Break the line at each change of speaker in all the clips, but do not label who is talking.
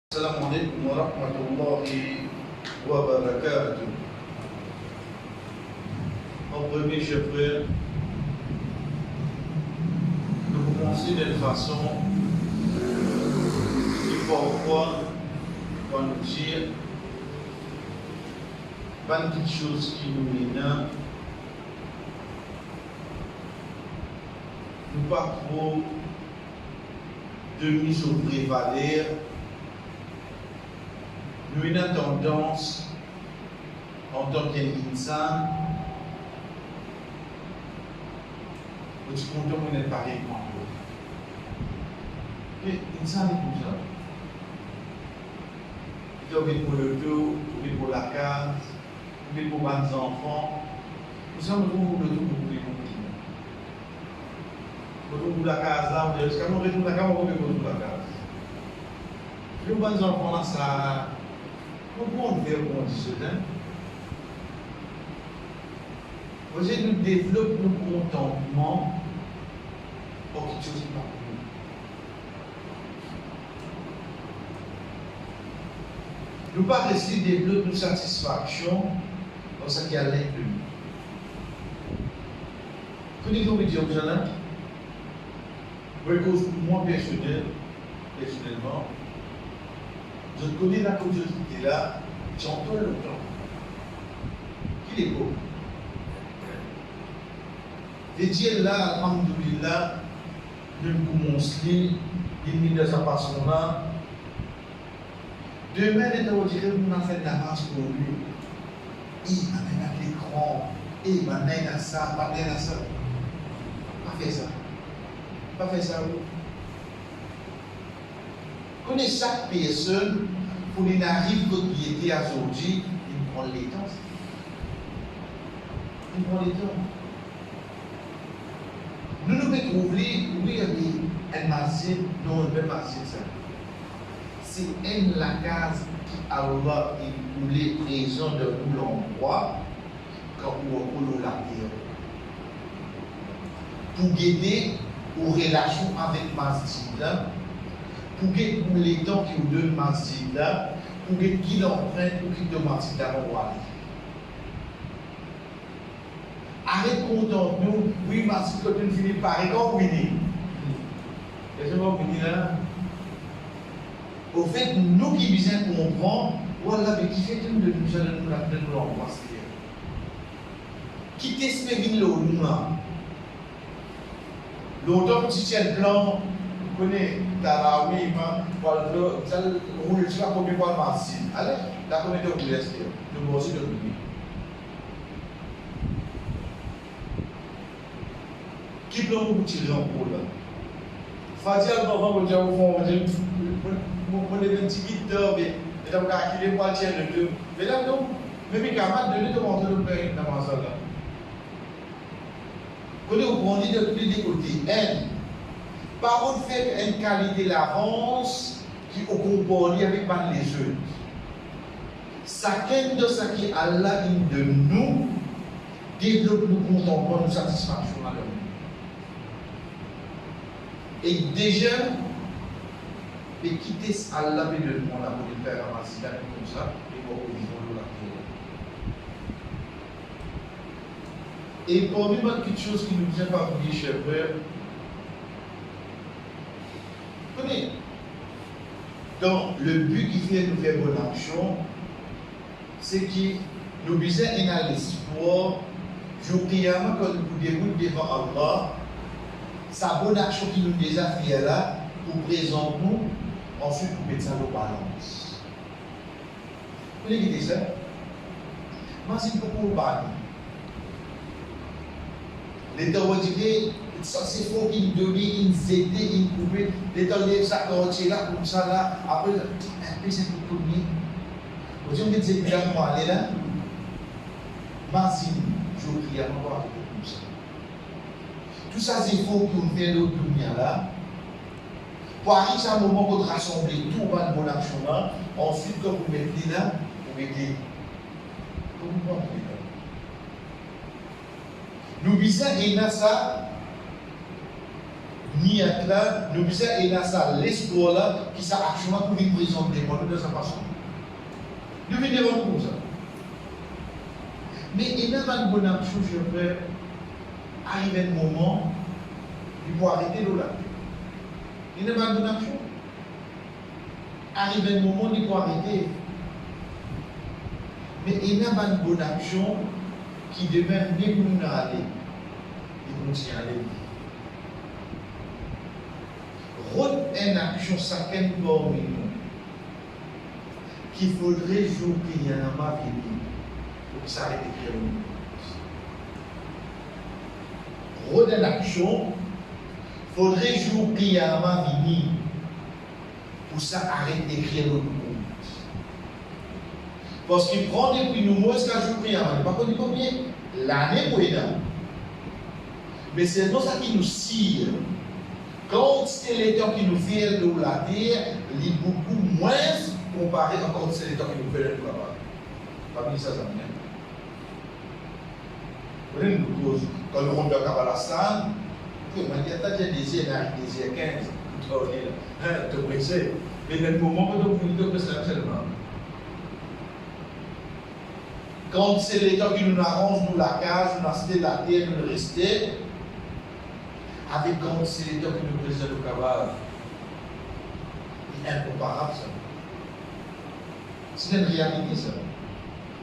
السلام عليكم ورحمة الله وبركاته. En premier, chers frères, nous commençons d'une façon qui parfois va nous dire pas de choses qui nous mènent, nous pas trop de mise au prévaler. Nous avons une tendance, en tant qu'insan, où tu comptes qu'on est pareil comme vous. Mais l'insan est comme ça. Tu as pour le dos, tu as pour la case, tu as pour les enfants. Nous sommes le tout pour les continents. Nous avons la case là, on dit, est-ce qu'on retourne la case, on retourne la case. Les enfants là, ça. Comment on fait pour cela? Vous avez nous développons nos contentements pour quelque chose qui n'est pas pour nous. Nous pas rester développer nos satisfactions dans ce qui a l'air de nous. Connaissez-vous me dire, vous en avez? Moi, personnellement, je connais la curiosité là, j'entends le temps. Qu'il est beau. Et Dieu là, alhamdoulilah, nous commençons, il met de sa façon là. Demain, on dirait qu'on a fait d'avance pour lui. Il m'amène à l'écran, il m'amène à ça, m'amène à ça. Pas fait ça. Pas fait ça, oui. Connais chaque personne, pour qu'il arrive qui était aujourd'hui, il prend les temps. Il prend les temps. Nous nous mettons oui, un masjid, non, un masjid, ça. C'est la case qui Allah il est présent de nous l'endroit quand on la terre. Pour guider aux relations avec masjid, pour que les temps qui nous donnent masjid là, pour que qui l'emprunte ou qui demande masjid là, on va aller. Arrête content nous, oui, masjid quand on finit par quand on finit. Est-ce que vous finissez là? Au fait, nous qui besoin comprendre, voilà, mais qui fait que nous de nous l'embrasser. Qui t'espère nous là? Longtemps que tu tiens le plan, vous connaissez, Tarawi, vous roulez sur la première fois le masjid. Allez, la première fois vous laissez, nous aussi de l'oublier. Qui plan pour tirer en cours là? Fatia, le papa, vous dire au fond, vous avez un petit guide d'or, mais vous avez calculé pour le tiers de deux. Mais là, non, même les camarades de lui demandent de le payer dans ma salle là. Vous prenez de tous les côtés. Par contre, fait une qualité d'avance qui est au comportement avec les jeunes. Chacun de ce qui Allah de nous développe nos contentements, nos satisfactions à l'homme. Et déjà, de quitter Allah et de demander à vous de faire un masjid comme ça, et pour vivre la terre. Et parmi quelque chose qui nous vient pas oublier, chers frères, connaissez, dans le but qui fait nous faire bonne action, c'est que nous besoin d'un l'espoir, jour qiyamah, quand nous déroulons devant Allah, sa bonne action qui nous déjà fait là, pour présenter nous, ensuite pour mettre ça en balance. Vous voulez dire ça? Moi, c'est beaucoup de balance. L'État va dire, ça c'est faux qu'il donne, il zède, il coupe, l'État lève sa quartier là, comme ça là, après, c'est tout tourné. Aujourd'hui, on dit que c'est moi aller là, Mazine, je prie à moi comme ça. Tout ça c'est faux qu'on fait l'autre lumière là. Pour arriver à un moment pour rassembler tout le monde bonne action là, ensuite, quand vous mettez là, vous mettez. Comment vous mettez? Nous visons et ça, ni être là, nous disons, et là, ça, l'espoir là, qui ça actuellement pour vivre présenter moi, de sa façon. Nous venons comme ça. Mais il y a une bonne action, je veux arriver un moment, il faut arrêter de là. Il y a une bonne action. Arriver un moment, il faut arrêter. Mais il y a une bonne action qui demeure dès que nous aller. Il continue à aller. Rôle une action chacun parmi nous qu'il faudrait jouer qu'il y a un ma vie pour que ça arrête d'écrire le monde. Rôle d'une action faudrait jouer qu'il y a un ma vie pour que ça arrête d'écrire le monde. Parce qu'il prend depuis nous mois jusqu'à jour qu'il y a un pas connu combien l'année pour aider. Mais c'est non ça qui nous sire. Quand c'est les temps qui nous fait de la terre, il est beaucoup moins comparé à quand c'est les temps qui nous fait de là-bas. Pas mis ça, ça me vous voyez, quand nous rentrons à Kabalastan, il y a des désirs 15, te pressé. Mais dans le moment où vous dites que c'est seulement. Quand c'est les temps qui nous arrangent, nous la case, nous acheter la terre, nous rester. Avec quand c'est les temps qui nous présentent le cabal, c'est incomparable ça. C'est une réalité ça.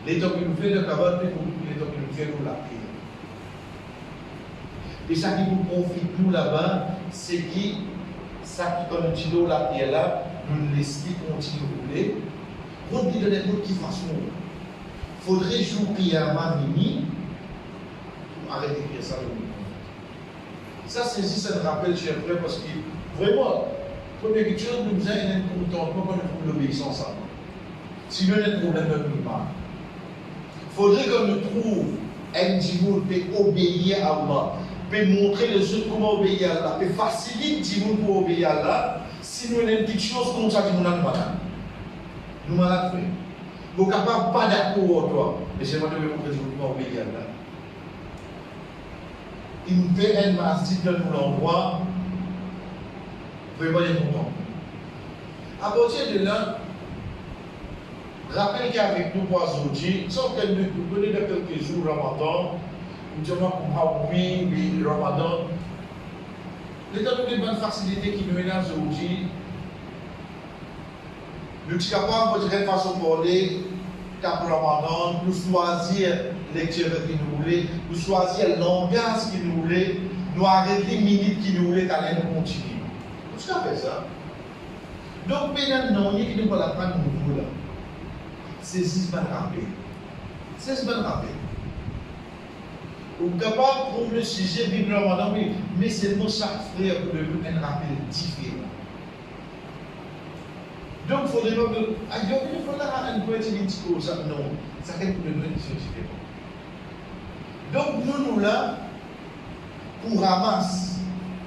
Les temps qui nous fait le cabal, c'est les temps qui nous fait pour la terre. Et ça qui nous profite nous là-bas, c'est que ça qui quand nous tirons la terre là, nous laissons continuer à rouler. On dit de n'importe quelle façon. Il faudrait jouer qu'il à ma mini pour arrêter d'écrire ça le monde. Ça, c'est si ça nous rappelle, cher frère, parce que vraiment, première chose, nous avons un contentement quand nous trouvons l'obéissance à nous. Sinon, il y a un problème de nous. Il faudrait que nous trouvions un djimoun pour obéir à Allah, pour montrer les autres comment obéir à Allah, pour faciliter le djimoun pour obéir à Allah. Si nous avons une petite chose comme ça, nous sommes malades. Nous sommes malades, frère. Vous n'êtes capable pas d'accord avec toi, mais c'est moi qui vais vous montrer comment obéir à Allah. Il nous fait un masjid dans l'endroit, vraiment il est content. À partir de là, rappelle qu'avec nous pour aujourd'hui, sauf que nous connaissons de quelques jours Ramadan, nous disons qu'on oui, Ramadan, nous avons une bonne facilité qui nous mène aujourd'hui. Nous sommes capables de faire façon de parler, cap Ramadan, nous choisir lecture qui nous voulait, nous choisir le langage qui nous voulait, nous arrêter les minutes qui nous voulait, d'aller nous continuer. Nous sommes fait ça. Donc, maintenant, il y a qui nous va la prendre nouveau là. C'est 6 bonnes rappels. 6 bonnes rappels. Vous êtes capable pour le sujet, Bible Ramadan, mais c'est pour chaque frère pour nous un rappel différent. Donc, il faudrait pas que. Il faudra un petit discours, ça. Non, ça fait pour nous une différente. Donc, nous là, pour ramasser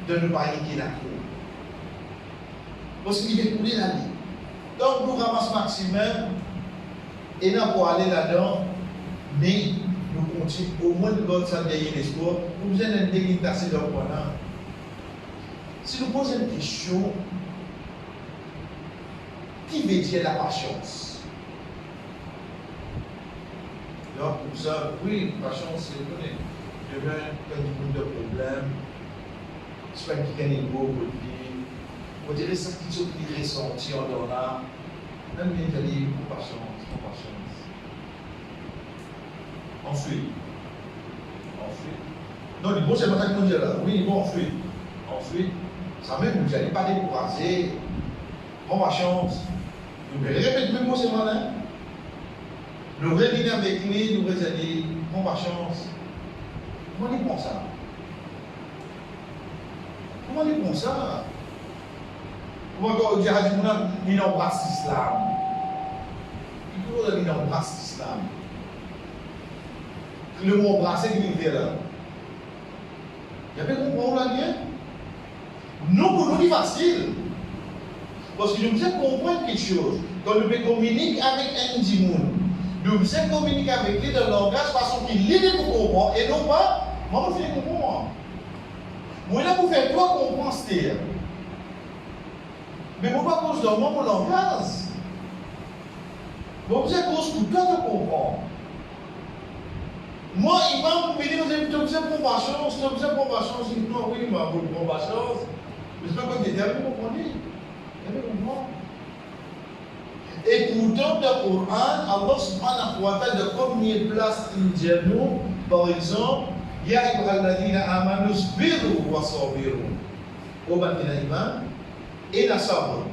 de ne pas niquer la cour. Parce qu'il est coulé la vie. Donc, nous ramassons maximum, et nous pour aller là-dedans, mais nous continuons, au moins de votre ça gagner l'espoir, nous avons une délimitation dans le point. Si nous posons une question, qui veut dire la patience? Donc, pour ça, oui, patience, c'est donné. Demain, quand il y a des problèmes, soit qui gagne un beau produit, on dirait ça qui sont ressentis en donnant, même bien qu'il y a patience, patience. Ensuite, non, bon, c'est pas ça qu'on dit là. Oui, bon, ensuite, ça même, vous n'allez pas décourager, bon, patience. Nous répétons même c'est malin. Nous revenons avec lui, nous allons dire, bon, chance. Comment il prend ça? Comment il prend ça? Comment on dit à Dimouna, il embrasse l'islam? Il embrasse l'islam. Le mot embrasser qui vient là. Il y a pas de comprendre là bien? Nous, pour nous, c'est facile. Parce que nous devons comprendre quelque chose. Quand nous communiquer avec un djimoun, nous devons communiquer avec lui dans le langage de façon qu'il lit pour comprendre et non pas, moi je vais comprendre. Moi, là, vous faites toi comprendre ce terme. Mais moi, pas cause de moi, mon langage. Moi, vous êtes cause pour toi de comprendre. Moi, il m'a dit, vous avez besoin de compassion, vous avez besoin de compassion. Je dis, non, oui, il m'a besoin de compassion. Mais c'est pas comme des termes, vous comprenez? Et pourtant, dans le Coran, Allah subhanahu wa ta'ala, de première place indienne, par exemple, Ya ayyuhalladhina amanu sbiru wa sabiru. Au bâtiment iman et la sabre.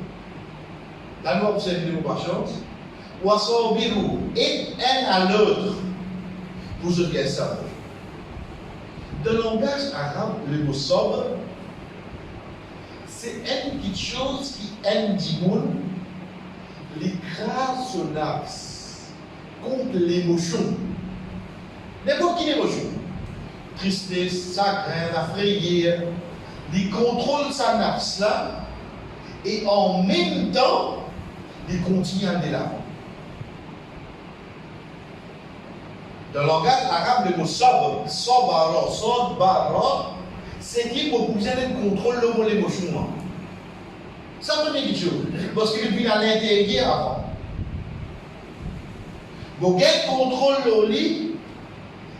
La loi observe les patience. Wa sabiru. Et un à l'autre. Pour ceux qui savent. Dans le langage arabe, le mot sabre, c'est une petite chose qui aime du monde, l'écrase son axe contre l'émotion. N'importe quelle émotion. Tristesse, chagrin, la frayeur, il contrôle sa nafs là et en même temps, il continue à aller là. Dans le langage arabe, le mot sabr, sabara, c'est qui pour pousser le contrôle de l'émotion. Ça me dit quelque chose, parce que depuis à l'intérieur avant. Vous avez contrôle le lit.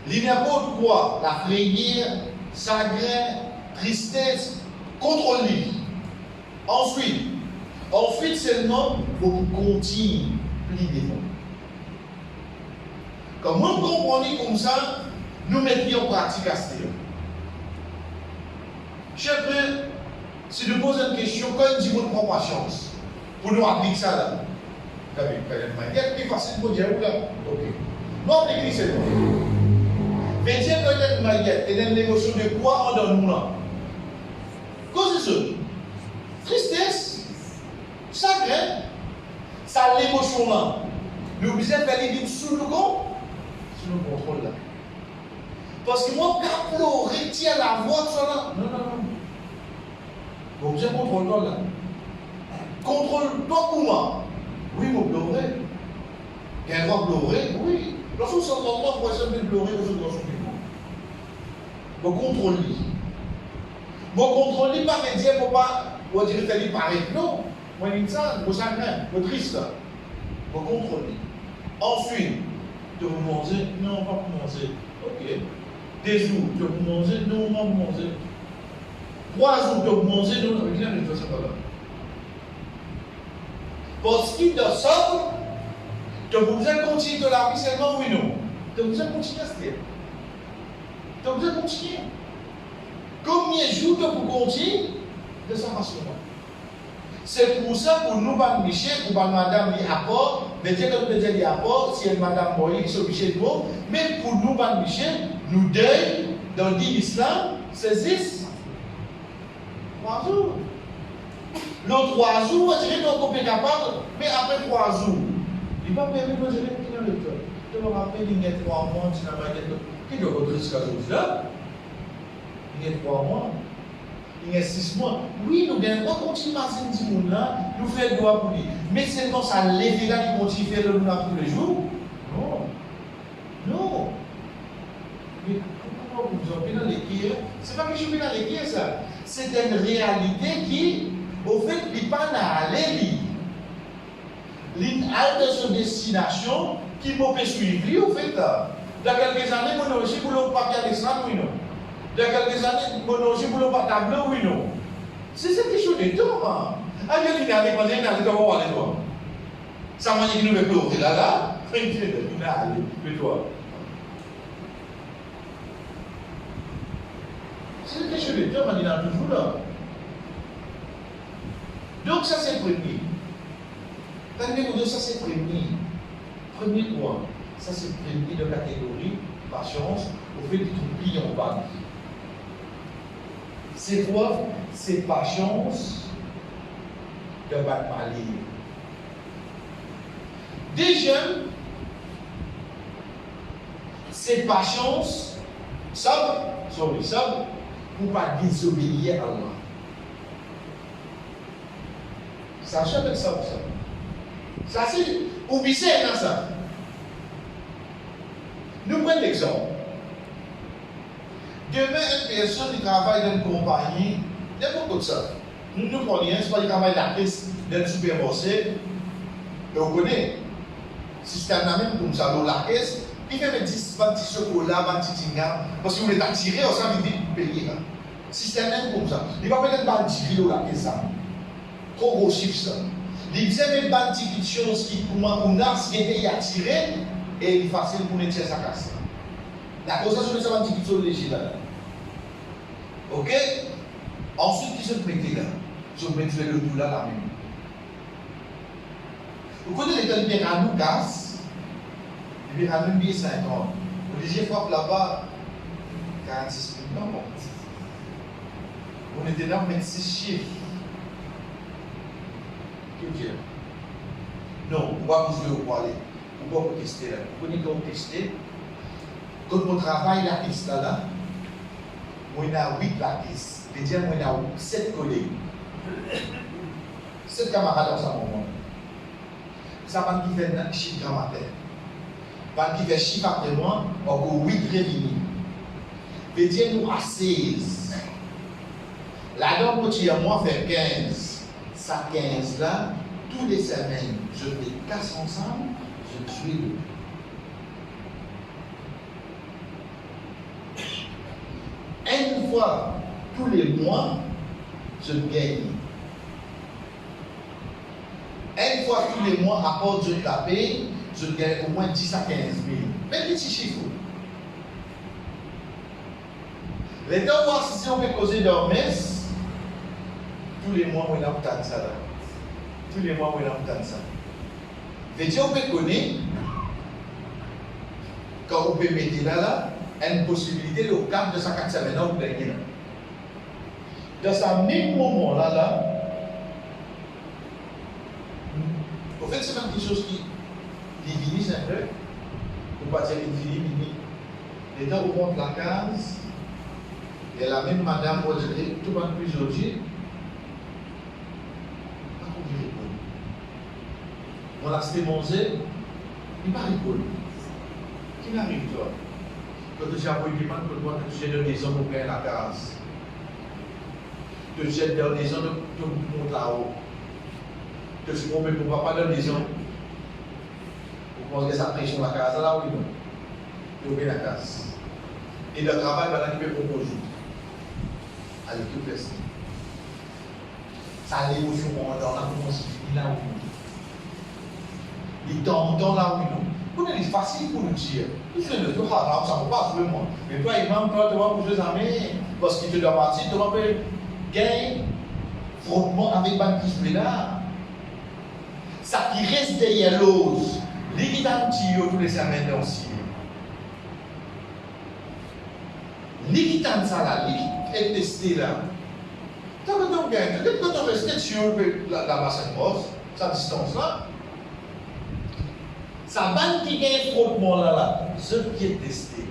Il n'importe quoi, la frayeur, chagrin, tristesse, contrôle-lui. Ensuite seulement, vous continuez plus devant. Comme vous comprenez comme ça, nous mettons en pratique à ce niveau. Chef, si nous posons une question, quand il dit qu'on prend patience, pour nous appliquer ça là, vous avez une plus facile pour dire, ok. Nous appliquons ça. Mais Dieu peut-être maillette, et une émotion de quoi en donne nous là? Cause de ça. Tristesse, chagrin, ça l'émotion là. Nous obligés de faire les vies sous le contrôle là. Parce que moi, quand on retient la voix de ça là, non. Vous obligés de contrôler toi là. Contrôle-toi pour moi. Oui, vous pleurez. Il y a un droit de pleurer, oui. Lorsque vous entendez pas, vous pouvez pleurer aux autres dans son vivant. Vous contrôlez. Vous contrôlez pas, mais dire, vous dire, vous allez paraître. Non. Vous dites ça, vous chagrin, vous triste. Vous contrôlez. Ensuite, de vous manger, non, pas pour manger. Ok. Des jours, de vous manger, non, pas pour manger. 3 jours, de vous manger, non, avec rien, je ne sais pas là. Parce qu'il doit sortir. Donc vous allez continuer de la vie seulement, oui, non. Donc vous allez continuer à se dire. Donc vous allez continuer. Combien de jours que vous continuez de sa façon-là? C'est pour ça que nous, Michel, ou madame, il apporte, mais dès que nous disons il apporte, si elle madame Moïse, qui s'oblige de mots, mais pour nous, Michel, nous deuil, dans l'islam, c'est 6. 3 jours. Les 3 jours, on dirait qu'on est capable, mais après 3 jours. Il ne va pas permettre de gérer qui dans le cœur. Je me rappelle, il y a 3 mois, tu n'as pas dit qui doit rentrer jusqu'à aujourd'hui là. Il y a 3 mois, il y a 6 mois. Oui, nous n'avons pas continué à faire ce monde là, nous faisons le droit pour lui. Mais c'est quand ça lève là qui continue à faire le monde tous les jours. Non. Mais pourquoi vous en venez dans l'équerre? Ce n'est pas que je vais dans l'équerre ça. C'est une réalité qui, au fait, il n'est pas dans l'aller. L'île de son destination qui m'a suivi au fait là. Dans quelques années, mon aussi pour le papier à l'islam, oui non. Dans quelques années, mon aussi pour le tableau, oui non. C'est cette chose de temps. Ah, je dis avec moi, je n'ai pas voir les doigts. Ça m'a dit que nous ne pouvons pas là. Je dis, mais toi. C'est cette chose de temps, on dit toujours là. Donc, ça c'est le premier. Ça c'est premier. Premier point. Ça c'est premier de catégorie, patience, au fait d'être plié en bas. C'est quoi? C'est patience de battre malire. Deuxième, c'est patience, sabre, pour ne pas désobéir à Allah. Ça achète ça ou ça? Ça c'est, oubliez dans ça. Nous prenons l'exemple. Demain, une personne qui travaille dans une compagnie, il y a beaucoup de ça. Nous ne prenons rien, c'est pas du travail d'actrice dans le supermarché. Et on connaît. Si c'est un ami comme ça, la caisse, il fait 10 petits chocolats, 20 petits tingans, parce que vous les attirez, on s'en vite payer. Si c'est un ami comme ça, il va mettre 10 kilos la caisse. Trop gros chiffre ça. Il faisait même pas une petite chose qui, pour moi, on a ce qui était attiré, et il est facile pour nous tirer sa casse. La cause, c'est ça, une petite chose léger là. Ok? Ensuite, qui se mettait là? Je vais mettre le tout là, la même. Vous connaissez les libéraux casse, libéraux bien 50. Vous disiez frappe là-bas 46 000. Non, bon. On était là pour mettre 6 chiffres. Que dire? Non, on va vous jouer au aller. On va vous tester là. Vous connaissez comment tester? Quand mon travail, la piste là, moi, il y a 8 la piste. C'est-à-dire, moi, il y a 7 collègues. 7 camarades dans ce moment. Ça va qui fait un chiffre grammaire. Va qui fait chiffre après moi, encore 8 réunis. C'est-à-dire, nous à 16. La dame, quand il y a moi, fait 15. Ça 15 là, tous les semaines, je les casse ensemble, je suis le. Une fois tous les mois, je gagne. Une fois tous les mois, à part de taper, je gagne au moins 10 à 15 000. Même petit chiffre. Les deux mois, si on peut causer leur messe, tous les mois, on a un ça là. Tous les mois, on a un ça. Mais on peut connaître, quand on peut mettre là, une possibilité de cadre de sa 4 semaines, on peut gagner. Dans ce même moment-là, en fait, c'est même quelque chose qui finit, c'est vrai. On ne peut pas dire qu'il finit, mais les temps où on monte la case, et la même madame, vous direz, tout le monde plus aujourd'hui, pas qu'on dit répondre. On a acheté manger, il va répondre. Qui n'arrive, toi? Quand tu as un peu de demande, tu as des maisons pour gagner la case. Tu jettes dans les gens de monter là-haut. Tu te promets pour papa dans les gens. Pour penser que ça pression la case là, oui, non. Tu ouvres la case. Et le travail, maintenant, tu peux proposer. Allez, tout fait ça. Ça a l'émotion dans la commence là où il t'entend là où non. C'est facile pour nous dire. Il fait le tout haram, ça ne va pas jouer moi. Mais toi, imam, toi, tu vas bouger les amis. Parce qu'il te doit partir, tu vas gagner frottement avec ban qui là. Ça qui reste derrière l'ose. L'iguitanti tous les semaines aussi. L'iguitant ça là, l'iguitant testé là. Tu vas donc gagner. Peut-être que tu restes sur la basse grosse, sa distance là. Ça va qui gagne frottement là, ce qui est testé.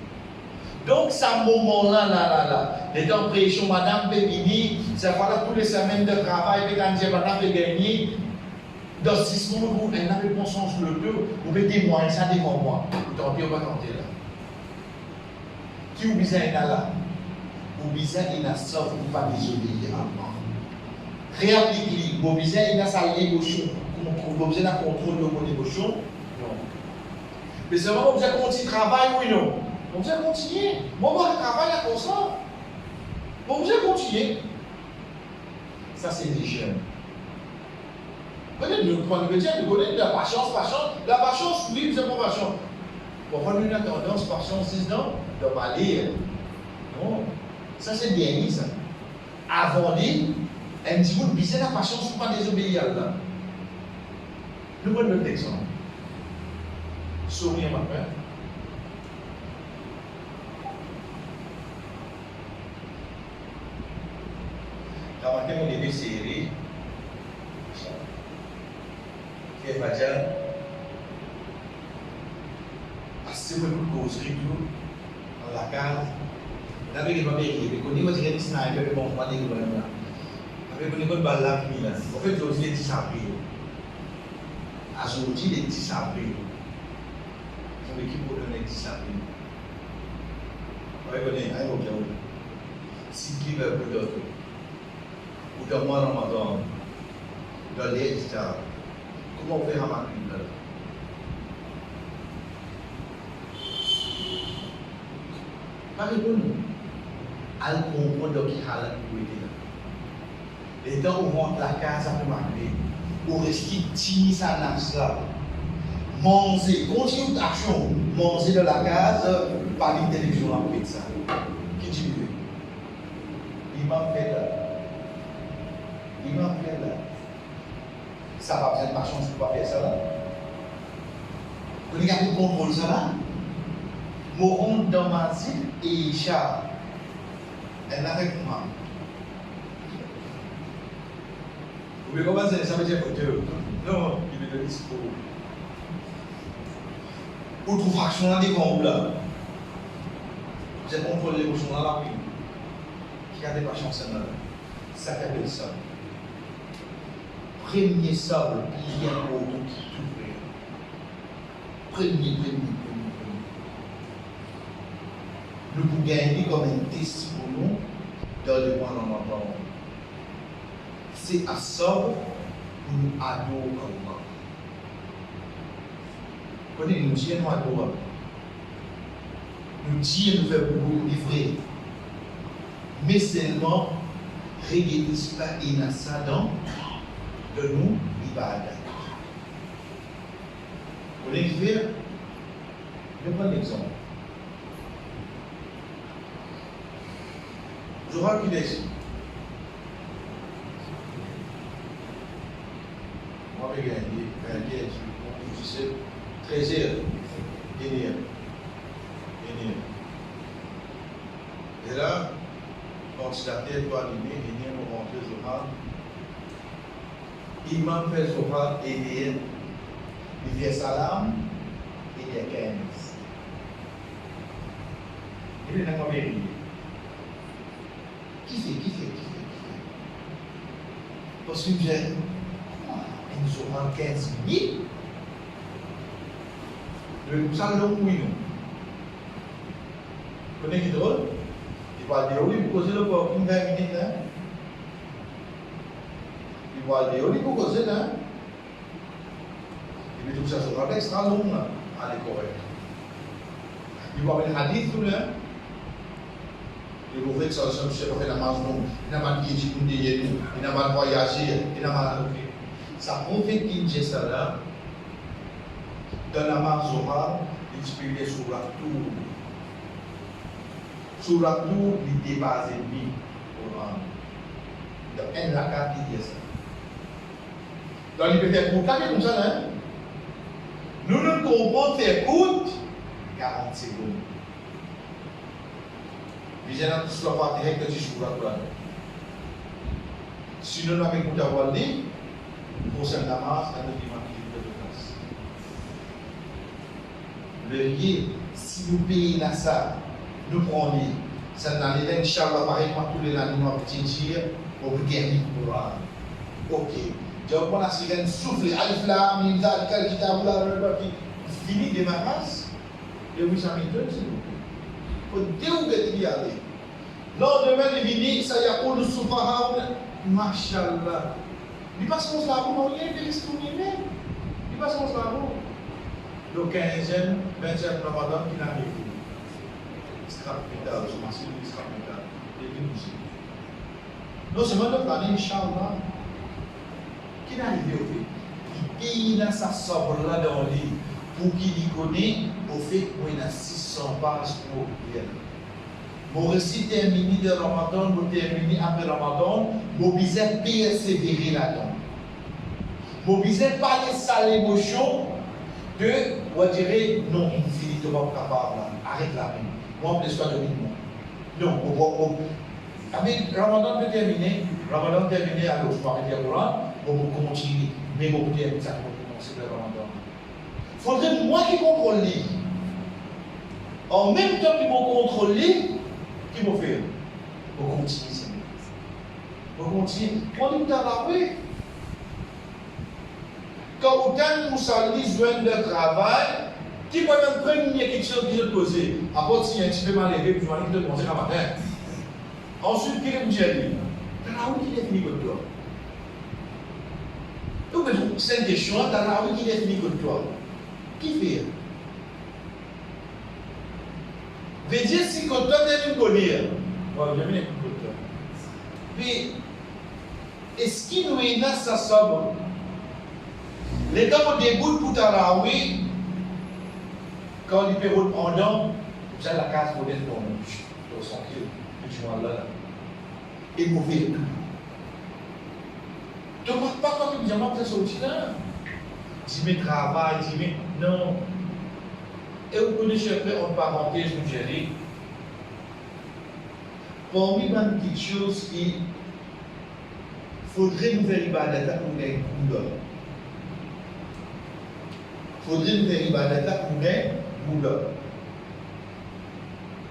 Donc, ce moment-là, les temps pression, madame Pépini, ça va là tous les semaines de travail, et quand j'ai madame de gagner, dans 6 mois, vous n'avez pas sens sur le deux, vous mettez moi, ça devant moi. Tant pis, on va tenter là. Qui vous besoin là? Vous besoin il a ça, vous ne pas désobéir à moi. Réappliquez, vous besoin il a sa émotion, vous besoin de contrôle de mon émotion. Non. Mais c'est vraiment, vous avez continué le travail, oui, non? Vous avez continué. Moi, le travail là comme ça. Vous avez continué. Ça, c'est des jeunes. Peut-être que nous prenons le nous connaissons la patience. La patience, oui, vous avez pas patience. Pour prendre une tendance, patience, 6 ans, de ne pas lire. Non. Ça, c'est bien, ça. Avant lui, un petit bout de biser la patience, il ne faut pas désobéir là. Nous prenons notre exemple. Sourire, ma père. Quand on est serré, qui va dire, assez beaucoup de causeries dans la case. Vous avez des papiers, vous connaissez des snipers, bon, on va dire que vous avez des balles là, en fait, vous avez des 10 avril. Aujourd'hui, les 10 avril. L'équipe pour donner 10 avril. Vous avez donné, allez, si qui veut pour d'autres, ou dans moi Ramadan, dans les etc. Comment on fait Ramadan? Pas répondre. Elle comprend qui a la priorité. Les temps où on rentre la case, ça peut marquer. Ou rester timide, ça n'a pas. Manger, continue d'action. Manger de la case, par l'intellection, après ça. Qui dit mieux? Il m'a fait là. Il m'a fait là. Ça va besoin de patience pour pas faire ça là. Vous regardez le contrôle ça là. Je rentre dans ma zone et Isha, elle est avec moi. Vous pouvez commencer, ça veut dire que non, il est de discours. Autre fraction là, des comptes là. J'ai contrôlé l'émotion dans la vie. Qui a des patience là. Ça s'appelle ça. Premier sable, il y a un autre qui t'ouvre. Premier. Nous pouvons gagner comme un test pour nous dans le mois Ramadan. C'est à ça pour nous adorer Allah. Vous connaissez, nous disons nous adorer. Nous disons nous faire beaucoup livrer. Mais seulement, regardez cela et n'a ça dans de nous, ibadah. Vous voulez faire? Je vais prendre l'exemple. Je vois qu'il est ici. Moi, je vais gagner, je sais, 13 heures, gagner. Et là, quand la tête doit allumer, gagner, nous rentrer au Zohar. Imam fait Zohar, gagner, il fait salam, et il y a 15. Il est dans la vérité. Qui fait? Parce que j'ai nous avons 15 minutes. Le salon, oui, non. Vous connaissez qui est drôle? Il va dire oui, vous causez le corps pour 20 minutes. Hein? Il va dire oui, vous causez là. Et puis tout ça sera extra long. Allez, correct. Il va avoir un hadith tout là. Il va ouvrir ça, je ne sais pas faire la marche longue. Il n'a pas de guide, il n'a pas de voyager, il n'a pas de. Ça prouve qu'il y a ça là. Dans la marche Zohar, il explique sur la tour. Sur la tour, il dépasse l'ennemi. Il y a un lacat qui dit ça. Donc il peut faire court, comme ça, hein? Nous ne comprenons faire court 40 secondes. Visez dans tout cela par direct de sur la tour. Si nous n'avons pas d'avoir dit, pour cette namaz, c'est un document qui est de place. Le lié, si nous payons là ça, nous prenons. Ça dans les Inch'Allah, pareil, tous les années, nous avons petit dire, on peut gagner le Coran. Ok. Je prends la sirène, souffle, alif là, mimza, quel kitab là, fini de ma race, et oui, ça m'étonne, s'il vous plaît. Il faut dérouler d'y aller. Lendemain, il vient, ça y a pour le soufaham, machallah. Il passe mon slavon, il y a des discriminés. Il passe mon slavon. Le 15e, 20e Ramadan, qui n'a rien fait. Scrap métal, je m'en suis dit scrap métal. Il est musée. Non, c'est moi de l'année, Inch'Allah. Qui n'a arrivé au fait? Il a sa sobre là dans le livre pour qu'il y connaisse au fait qu'il y a 600 pages pour lire. Mon récit terminé de Ramadan, mon terminé après Ramadan, mon besoin persévérer là-dedans. Mon besoin pas laisser l'émotion de, on dirait, non, il finit de pas capable, arrête là même. Moi, je ne suis pas de non, avec Ramadan peut terminer, Ramadan terminé, alors je peux arrêter le Coran, on continue, mais on peut terminer ça pour commencer le Ramadan. Il faudrait moi qui contrôle lui. En même temps qu'ils vont contrôler, qui vont faire? On continue, c'est mieux. On continue. On est dans la rue. Quand on a pour salir joindre de travail, qui peut même prendre quelque chose qui se poser. Après, si un petit peu mal élevé, puis je vais te demander un matin. Ensuite, qui est le Djali? Taraoui qui est fini comme toi. Donc, c'est une question, Taraoui qui est fini comme toi. Qui fait? Veut dire si quand toi tu es une colère, on va bien écouter toi. Mais est-ce qu'il nous est là ça somme? Les temps au début pour Taraoui, quand il peut pendant, j'ai la case modèle pour nous, son kilo, que tu vois là. Et mauvais. Tu ne vois pas quand tu me dis, moi, tu es sorti là. Tu mets travail, tu mets. Non. Et vous connaissez un peu en parenthèse, nous gérer. Parmi les petites choses qu'il faudrait nous faire ibadat pour les couleurs. Faudrait nous faire ibadat pour les couleurs.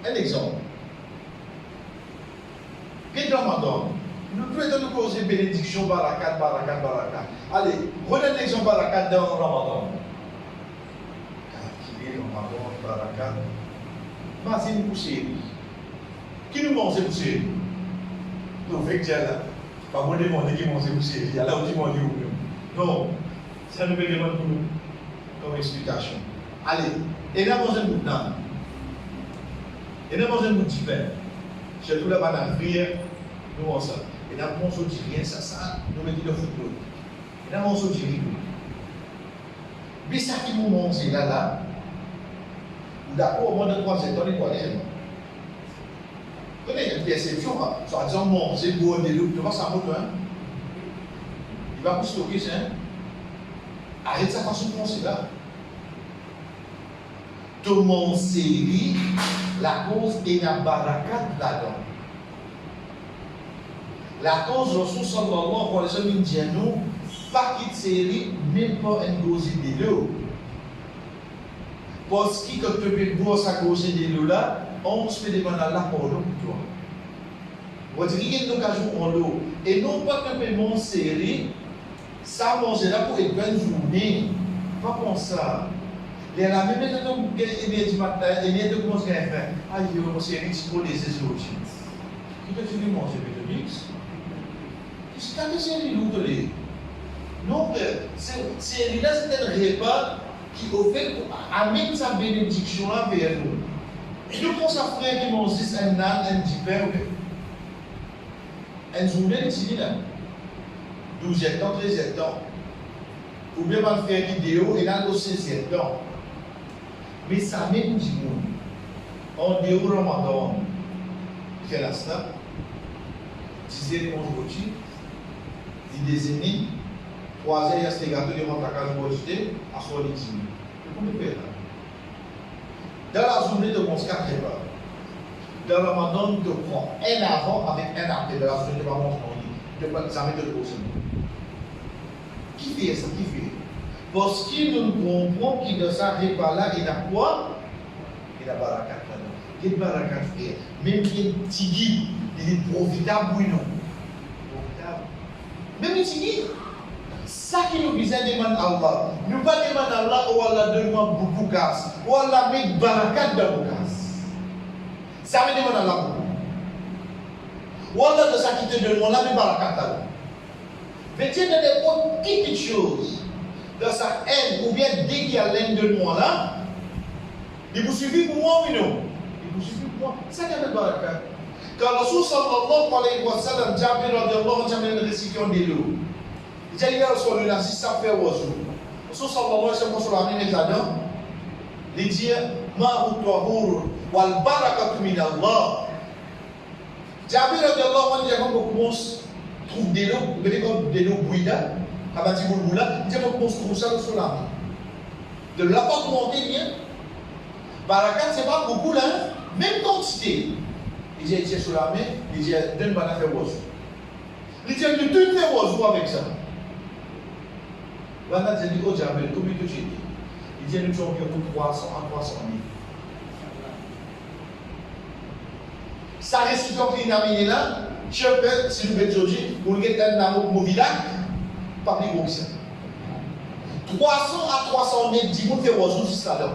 Un exemple. Qu'est-ce que Ramadan? Nous pouvons nous causer bénédiction, barakat. Allez, prenez l'exemple barakat dans Ramadan. Qui est Ramadan, barakat? C'est une poussière. Qui nous mange cette poussière? Nous faisons déjà là. Pas moi demander qui mange cette poussière. Il y a là où tu manges ou non. Ça nous fait demander pour nous comme explication. Allez, et là, manger un bout de nan. Et là, manger un bout de pain. Chez tout la banane prière, nous on ça. Et là, on se dit rien, ça, nous mettons le football. Et là, on se dit rien. Mais ça qui nous mange là, ou d'accord, au moins de 3 ans, on est quoi, les gens? Vous connaissez une perception, soit disant, manger, boire des loups, tu vois, ça monte, hein? Il va vous stocker ça, hein? Arrête sa façon de penser là. Tout le monde série, la cause est la barakat là-dedans. La cause, Rasul sallallahu alayhi wa sallam dit à nous, pas quitte série, même pas une cause de l'eau. Parce que quand tu peux boire sa cause de l'eau là, on se fait demander à Allah pour l'eau pour toi. On dit qu'il y a une occasion en l'eau. Et non pas que tu peux manger série, ça manger là pour une bonne journée. Pas pour ça. Et la même chose, il y a du matin, il y a de commencer à faire. Ah, il y a aussi un petit peu les ésogies. Qui peut tu lui manger de mix? C'est un série nous de les. Non, c'est là, c'est un repas qui au fait amène sa bénédiction là vers nous. Et nous pensons à frère qui mange un nan, un petit pain, un journée de tini là. 12 ans, 13 ans. Ou bien un frère vidéo et là aussi 16 ans. Mais ça même du monde. En dehors du Ramadan, il fait la snap, disait les aujourd'hui, il désigne, 3 heures, il y a ce gâteau de rentre à case de à son lit. Comment tu fais là? Dans la journée, tu manges 4 repas. Dans le Ramadan, tu prends un avant avec un après. Dans la journée, tu vas manger en lit. Tu ne peux jamais te poser. Qui fait ça? Qui fait? Parce qu'il nous comprend qu'il dans sa repas-là, il a quoi? Il a barakat là-dedans. Il a barakat frère. Même il est tigui, il est profitable, oui, non? Profitable. Même il tigui. Ça qui nous disait demande à Allah. Nous pas demander à Allah, oh Allah, donne-moi beaucoup de gaz. Oh Allah, mets barakat dans le gaz. Ça me demande à Allah beaucoup. Oh Allah, de ça qui te donne, Allah, mets barakat là. Mais tu as des petites choses. Dans sa haine, ou bien dès qu'il y a l'haine de moi là, il vous suffit pour moi, oui non? Il vous suffit pour moi. C'est ça qu'il y a de barakat. Quand Rasul sallallahu alayhi wa sallam, Jabir radiallahu anhu, une récipient de l'eau. Il dit, il y a sur le nazi, ça fait oiseau. Rasul sallallahu alayhi wa sallam, sur la mine là-dedans, il dit, ma'u tahur, wal barakatu min Allah. Jabir radiallahu anhu, il dit, quand on commence, trouve de l'eau, vous voyez comme de l'eau bouillante. Abati Boulboula, il dit qu'on construit ça sur la main. De la porte montée bien. Barakat, c'est pas beaucoup là, même quantité. Il dit, sur la main, il dit, donne-moi la faire oiseau. Il dit, tu te fais oiseau avec ça. Voilà, il dit, oh Jabel, combien que tu dis? Il dit, nous sommes environ 300 à 300 000. Ça récipient qui n'a mis là, je peux, si vous êtes aujourd'hui, vous avez un amour movilac. Pas plus gros que ça. 300 à 300 mètres, 10 000 fait oiseau jusqu'à là.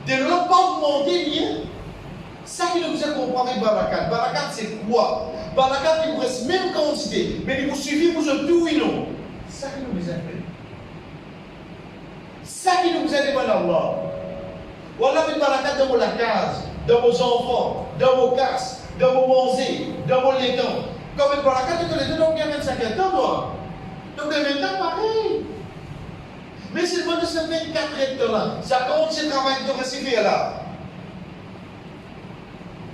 De l'autre part, monter bien, Ça qui nous a comparé Barakat. Barakat, c'est quoi? Barakat, il vous reste même quantité, mais il vous suffit pour se tout ou non. Ça qui nous a fait. Ça qui nous a demandé Allah. Voilà une barakat dans vos case, dans vos enfants, dans vos casses, dans vos manger, dans vos laitons. Comme une barakat, tu les deux, donc il y a 25 ans, toi. Donc, les 20 ans, pareil. Mais c'est le de ce 24 ans là. Ça compte ce travail que tu as reçu là.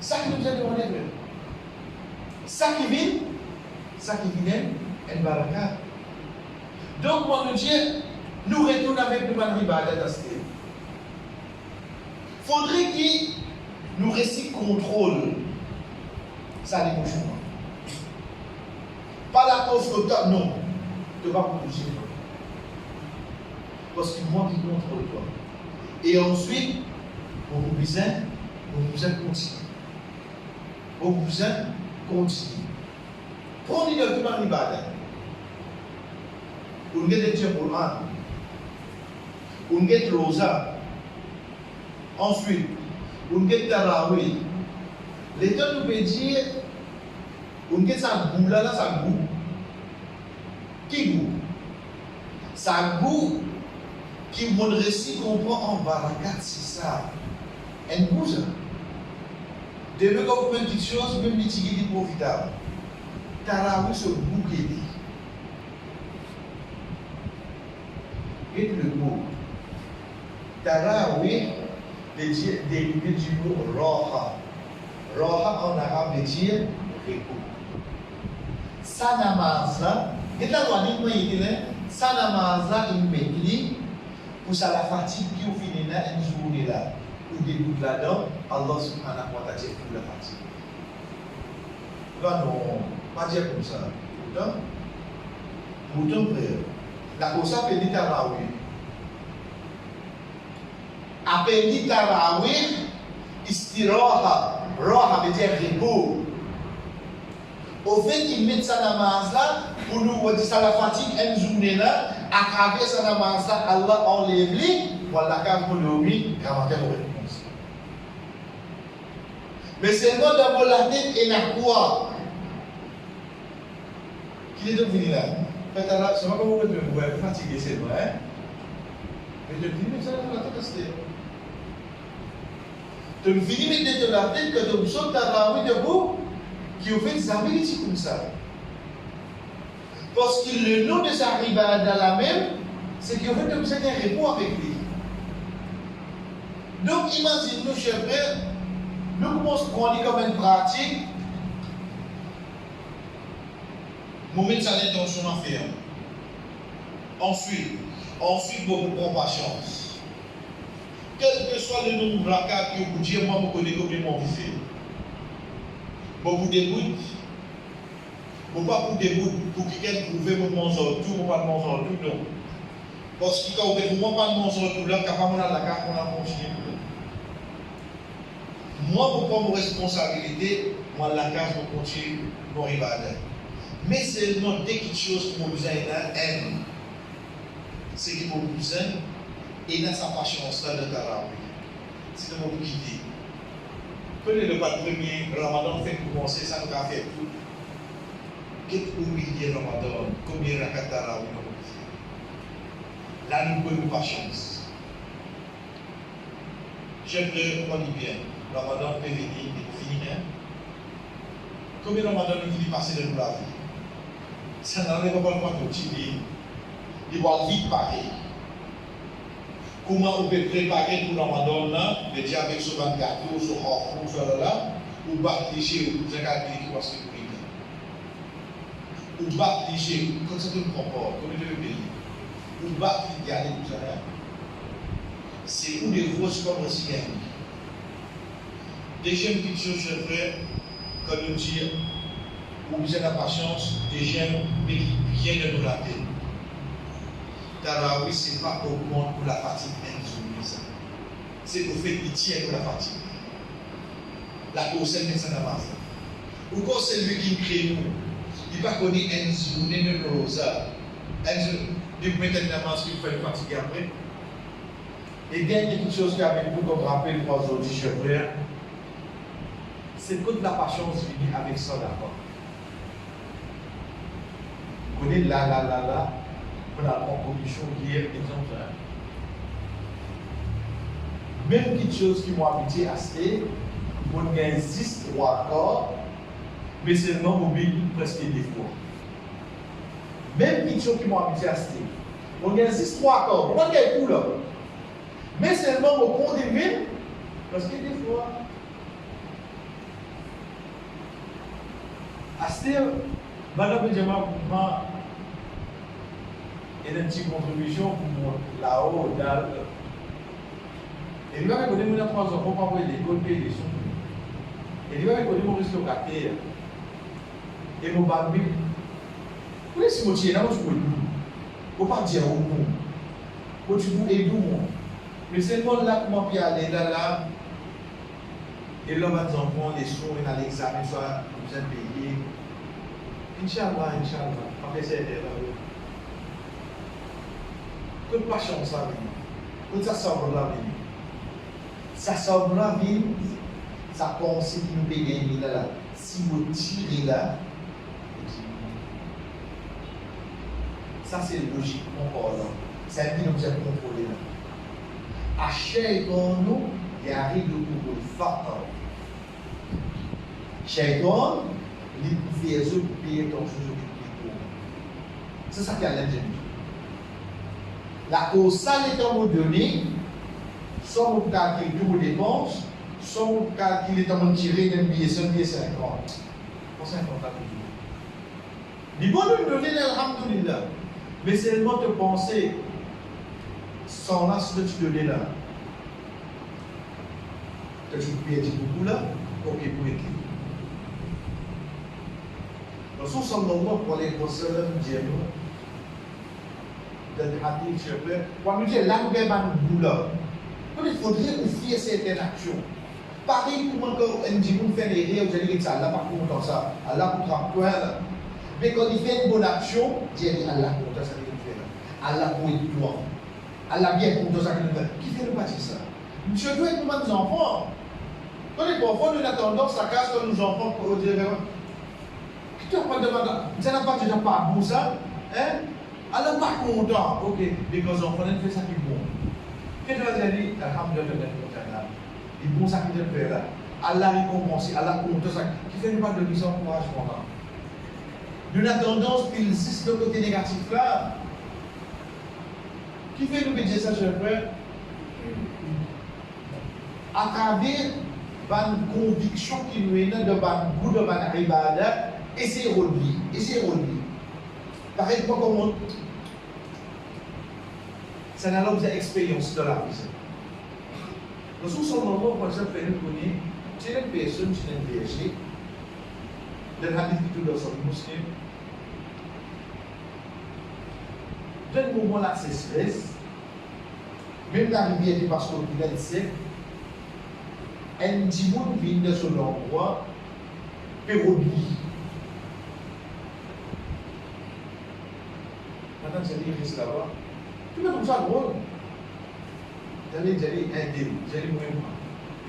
Ça qui nous a demandé, ça qui vient, une barakat. Donc, mon Dieu, nous retournons avec nous dans l'ibadat d'Asté. Faudrait qu'il nous récite contrôle. Ça les bouge. Pas la cause que toi, non. Tu vas bouger. Parce que moi qui contrôle toi. Et ensuite, on vous besoin continue. On vous besoin continue. Prenez le temps l'ibadat. On get le Coran. On get l'Oza. Ensuite, on get Tarawih. L'État nous peut dire, on get sa goût là, sa goût. Qui goût? Sa goût qui mon récit comprend en barakat, c'est ça. Un goût ça. Dès que vous faites une petite chose, même litiguer est profitable. Tarawih ce goût qui est dit. Et le mot. Tarawih dérivé du mot Raha. Raha en arabe veut dire repos. Sa namaz là, et là, on dit sa namaz là, il met pour ça la fatigue qui au final là, une journée là, ou des bouts là-dedans, Allah subhanahu wa ta'ala pour la fatigue. Là, non, pas dire comme ça. Pourtant, frère, la cause ça peut dire Tarawih. Appelé Tarawih, istiraha, raha veut dire repos. Au fait, ils mettent sa namaz là, pour nous dire ça la fatigue, une journée là, à travers sa namaz là, Allah enlève-les, voilà, quand vous l'oubliez, grammaire de réponse. Mais seulement dans la tête et la quoi? Qui est devenu là? Faites là, c'est pas comme vous êtes fatigué, c'est vrai. Mais je dis, mais ça, la tête, c'est. Tu me finis de mettre la tête que tu me sautes Tarawih debout, qui ont fait des amis comme ça. Parce que le nom de sa riba dans la même, c'est qu'il fait comme ça un repos avec lui. Donc imagine nous, chers frères, nous commençons à prendre comme une pratique, nous mettons ça l'intention à faire. Ensuite, vous prenez patience. Quel que soit le nombre de blacas que vous dites, moi, vous connaissez comment vous faites. Vous vous débrouillez. Vous ne pas vous débrouiller pour que quelqu'un trouve mon manger tout, vous pas manger tout, non. Parce que quand vous ne pouvez pas manger tout, là, quand on a la carte, on a continué tout. Moi, pour prendre mes responsabilités, moi, la carte, je continue mon rival. Mais seulement dès quelque chose qui m'a besoin d'aide, c'est qu'il m'a besoin et dans sa patience là de Tarawih. C'est de mon quitter. Prenez le pas de premier Ramadan, fait commencer, ça nous a fait tout. Qu'est-ce que vous voulez Ramadan? Combien de rakat Tarawih nous fait? Là, nous prenons patience. J'aime le, on dit bien, Ramadan peut venir et finir. Combien de Ramadan nous finit passer de nous la vie? Ça n'arrive pas le temps continuer. Il va vite pareil. Comment on peut préparer pour Ramadan là, le dire avec ce gâteau, ce rafou, ce là, ou battre les chez vous, vous avez qui va se courir. Ou battre les chez vous, comme ça tout le comporte, comme je le pays. Ou battre les garder tout ça. C'est où les grosses comme aussi. Deuxième petite chose, je ferai, comme nous dire, ou vous avez la patience, deuxième, mais bien de nous la tête. Tarawih, ce n'est pas augmente pour la fatigue insoumise. C'est au fait qu'il tient pour la fatigue. La cause, c'est ça d'avance. Ou quand c'est lui qui crée nous, il ne va pas connaître un journée de rosa. Un jour, il peut mettre une avance qui fait fatiguer après. Et bien, il y a quelque chose qui avec vous, comme rappel pour aujourd'hui, chers frères. c'est que de la patience vient avec ça d'accord. Vous connaissez là, on a en condition hier, exemple. Même quelque chose qui m'a habitué à acheter, on gagne 6 3 corps, mais seulement mobile presque des fois. Même quelque chose qui m'a habitué à acheter, on gagne 6 3 corps, on gagne tout là. Mais seulement au compte des villes, presque des fois. Acheter, madame Benjamin, il y a une petite contribution pour là-haut, dans et il va me donner 3 ans pour pas envoyer l'école, payer les sous. Et il va me donner mon risque locataire. Et mon bambin. Vous voyez si mon tien là, je peux le faut pas dire au monde. Faut tu peux aider moi. Mais c'est le monde là comment puis aller là. Et là, mes enfants, les sous, et dans l'examen, soit vous êtes payés. Inch'Allah. Après, c'est là. Que patience ça vient. Que ça sort de la vie. Ça sort de la vie. Ça pense qu'il nous paye là. Si vous tirez là, ça c'est logiquement parlant. C'est un qui nous a contrôlé là. À Shaitan, il arrive le coup de fatal. Shaitan, il fait ce pour payer ton chose au public. C'est ça qui a l'ingénieur. La cause, ça l'état donné, soit vous calculez tous vos dépenses, soit vous calculez comment tirer d'un billet, c'est un billet 50. Pour 50 à toujours. Du bon nous donner l'alhamdulillah. Mais c'est seulement te penser, sans là, ce que tu donnais là. Que tu peux payer beaucoup là, ok, pour écrire. Rasul sallallahu alayhi wa sallam dit dans le hadith, je peux, quand nous disons là, nous avons un boulot. Il faudrait nous fier certaines actions. Pareil, pour quand on dit qu'on fait des rires, vous allez dire ça, Allah par contre, ça, Allah pour tremper. Mais quand il fait une bonne action, il dit Allah pour ça, qu'il fait là. Allah pour être toi. Allah bien pour ça, qu'il fait. Qui fait le bâtir ça? Monsieur doit être pour nos enfants. Quand les enfants, nous avons tendance à casser nos enfants pour dire qui te pas demandé, ça n'a pas déjà pas bon ça, hein? Allah pas content, ok, mais quand les enfants fait ça qui est bon. Qu'est-ce que tu vas dire? Alhamdulillah, il bon ça qui te fait là. Allah récompense, Allah content ça, qui fait pas de mise en encouragement là. Nous avons tendance qu'il insiste le côté négatif là. Qui fait nous dire ça, je frère? À travers une conviction qui nous est de un goût de un ibadah, essayez de relire. Par exemple, comment ça n'a pas d'expérience de la vie. Nous sommes en moment, par exemple, nous connaissons, c'est une personne qui est une VG, dans la hadith qui est dans son muslim. Dans le moment là, c'est stress. Même la rivière est parce qu'on est sec. Un petit monde vient de son endroit, pérodie. Maintenant, c'est dit, reste là-bas. Tu peux trouver ça drôle. J'allais un délit, j'allais moi.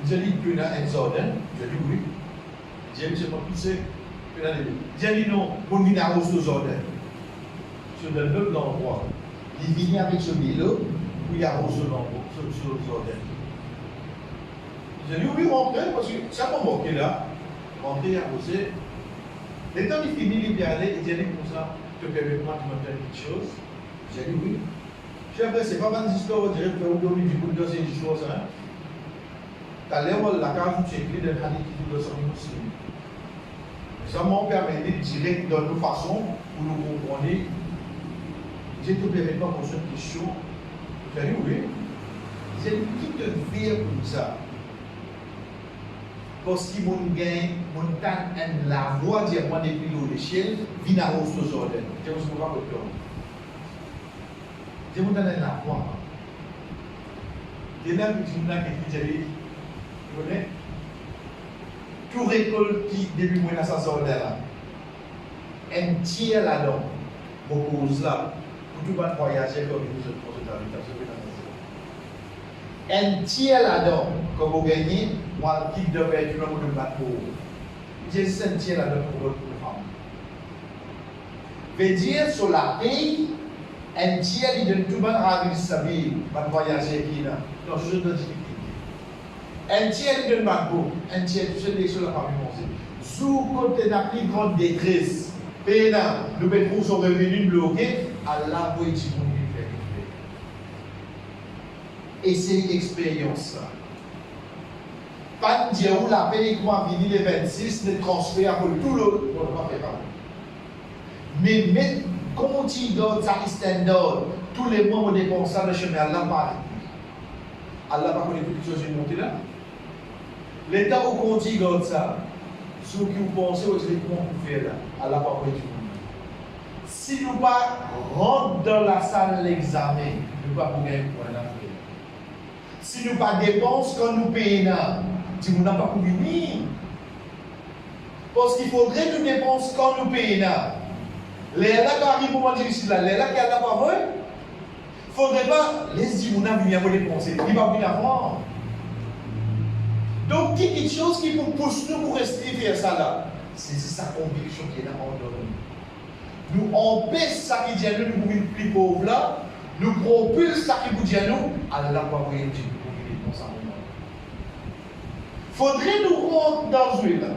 J'allais que là un jardin, j'allais oui. J'allais c'est pas poussé, que là j'allais non, pour venir arroser le jardin. Sur le même endroit. Il vient avec ce vélo, puis il arrose l'endroit, sur le jardin. J'ai dit oui, rentrer, parce que ça m'a manqué là. Rentrer, arroser. Les temps il finit, il vient aller, il dit comme ça, tu permets-moi de me faire quelque chose. J'ai dit oui. Puis après, c'est pas une histoire, on dirait que vous donnez du coup de ces choses. T'as l'air la carte, tu écris dans le hadith qui dit de son muslim. Ça m'a permis de dire de nos façons pour nous comprendre. J'ai tout permis pas pour cette question. J'ai dit oui. J'ai dit qui te fait comme ça? Parce qu'il gagne, la voix dire moi depuis l'eau d'échelle, vient à hausse aux ordres. Je ne sais pas pourquoi. Je vous donne la voix. Et là, je vous dis, vous connaissez? Tout récolte qui, depuis moi, dans sa zone là, un tiers là-dedans, vous pose là, pour tout le monde voyager comme nous autres pour cette habitation. un tiers là-dedans, comme vous gagnez, moi, qui devait être le monde de battre pour vous. J'ai un tiers là-dedans pour votre femme. Veut dire, sur la paye, un tiers, il donne tout le monde à sa vie, va voyager qui là. Non, je donne un tiers, il donne ma peau, un tiers, tout ce sur la famille mangée. Sous côté de la plus grande détresse, payant, nous mettons son revenu bloqué, Allah va être bon. Et c'est une expérience. Pas dire où la paix comment venir les 26, les transferts pour tout l'autre, on ne va pas faire. Mais comment tu donnes ça, tous les mois, on dépense ça, le chemin, Allah pas. Allah pas connaît toutes les choses qui montent là. L'État où continue donne ça, ceux qui vous pensez, vous savez comment vous faire là. Allah pas connaît tout. Si nous pas rentrons dans la salle de l'examen, nous ne pouvons pas gagner pour un affaire. Si nous pas dépenses quand nous payons, si nous n'avons pas pu venir. Parce qu'il faudrait que nous dépenses quand nous payons. Les là qui arrivent au moment difficile, les là qui n'ont pas vrai, il ne faudrait pas les dire que nous avons dépenser. Il va venir avant. Donc, quelque chose qui nous pousse nous pour rester faire ça là, c'est sa conviction qui est là en nous. Nous empêchons ça qui dit à nous, nous sommes plus pauvres là, nous propulsons ça qui vous dit à nous, Allah va vous dire. Faudrait nous rendre dans Zuela,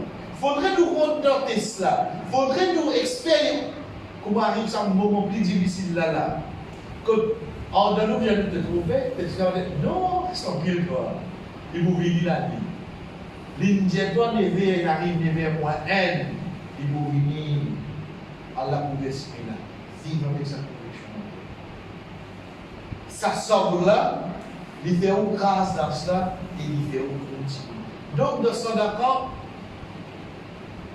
faudrait nous rendre dans Tesla, faudrait nous expérimenter. Comment arrive ça un moment plus difficile là quand en donnant vient de te trouver, Tesla va dire non, c'est pile quoi. Il vous venir la nuit. L'indiatoire nevé arrive nevé moins N, il vous venir Allah pour l'esprit là, vivre avec sa conviction. Ça sort là, il fait une grâce dans cela et il fait une continue. Donc, dans ce d'accord,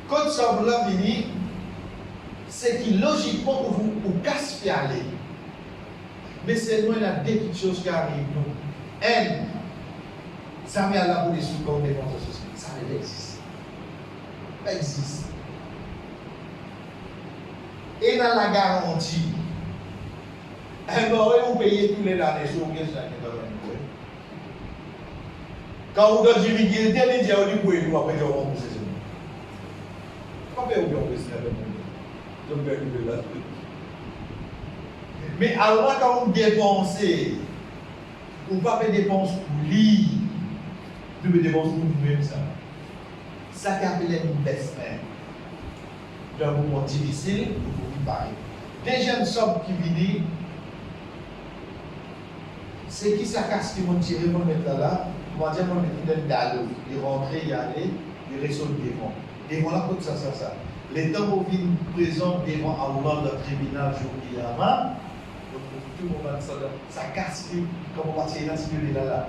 quand ça vous l'a venu, c'est qui logiquement vous casse aller. Mais c'est loin la deux petites choses qui arrivent. Un, ça met à la boule des sous comme des comptes sociaux. Ça existe. Ça existe. Et dans la garantie, vous payez tous les années sur le quand vous donnez du liquide, vous avez dit que vous pouvez nous après rembourser. Pas faire oublier le monde. Mais alors quand vous dépensez, vous ne pouvez pas faire dépenses pour lui. Vous devez dépenser pour vous-même ça. Ça qui appelle l'investissement. Dans un moment difficile, vous vous parlez. Deuxième somme qui vient, c'est qui ça casse qui vont tirer mon mettre là. Moi, je vais me dire d'aller, de rentrer, y aller, de rester devant. Devant là, comme ça. Les temps où vous êtes présent devant Allah, le tribunal, jour qui y a, tout le monde ça casse, comme on va tirer là, c'est là.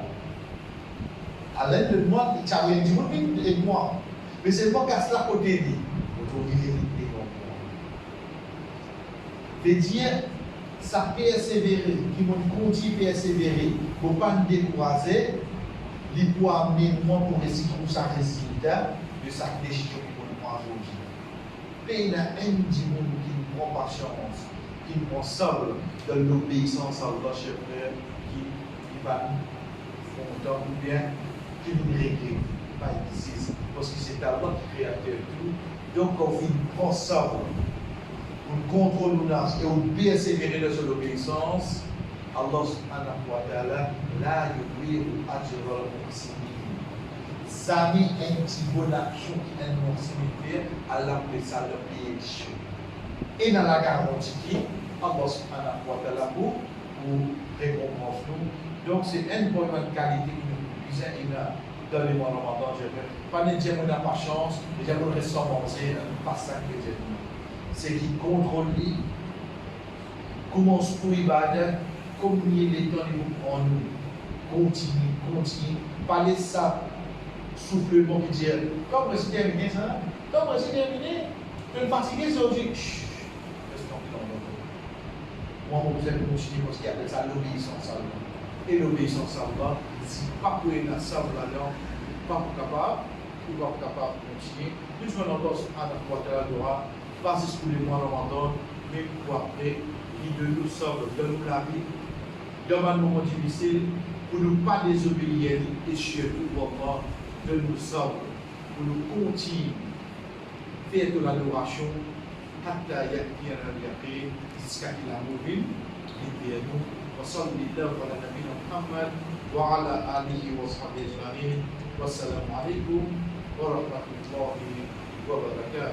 À l'aide de moi, il y a du monde et moi. Mais c'est pas casse là côté de lui. Vous devez devant moi. Veut dire, ça persévérer, qui vont continuer à persévérer, pour ne pas nous décourager. Il peut amener moi pour essayer de trouver sa résultat de sa décision qu'il peut prendre aujourd'hui. Mais il y a un du monde qui prend patience, qui prend seul de l'obéissance à Allah, cher frère, qui va nous faire ou bien qui nous regrette, pas ici, parce que c'est Allah qui créateur de tout. Donc, quand il prend ça pour contrôler nous et on persévérer dans son obéissance, Allah subhanahu wa ta'ala la yubiru ajra al-muhsinin. Ça mis un petit bon action qui est un cimetière, Allah peut ça le payer. Et dans la garantie qui Allah subhanahu wa ta'ala pour récompense nous. Donc c'est une bonne qualité que nous disons dans les mois de Ramadan. Pas de dire qu'on n'a pas chance, mais j'ai pas rester manger, pas ça que j'ai dit. C'est qui contrôle lui, commence pour ibadah. Communier les temps en nous, continue, parler ça, soufflement qui dit, comment est-ce terminé ça? Comment est-ce terminé? Tu es fatigué, c'est aujourd'hui. Chut, laisse tomber dans le moi, on vous aime continuer parce qu'il y a ça l'obéissance à Allah. Et l'obéissance à Allah, si pas pour être ça, pas capable de continuer. Nous sommes encore à la quartier de droit, pas exclusivement le Ramadan, mais pour après, il de nous sauve, de nous la vie. dans un moment difficile, pour ne pas désobéir et surtout vraiment de nous sauver, pour nous continuer à faire de l'adoration, jusqu'à qu'il a mourir, et nous, وصلى الله على نبينا محمد وعلى آله وصحبه أجمعين والسلام عليكم ورحمة الله وبركاته.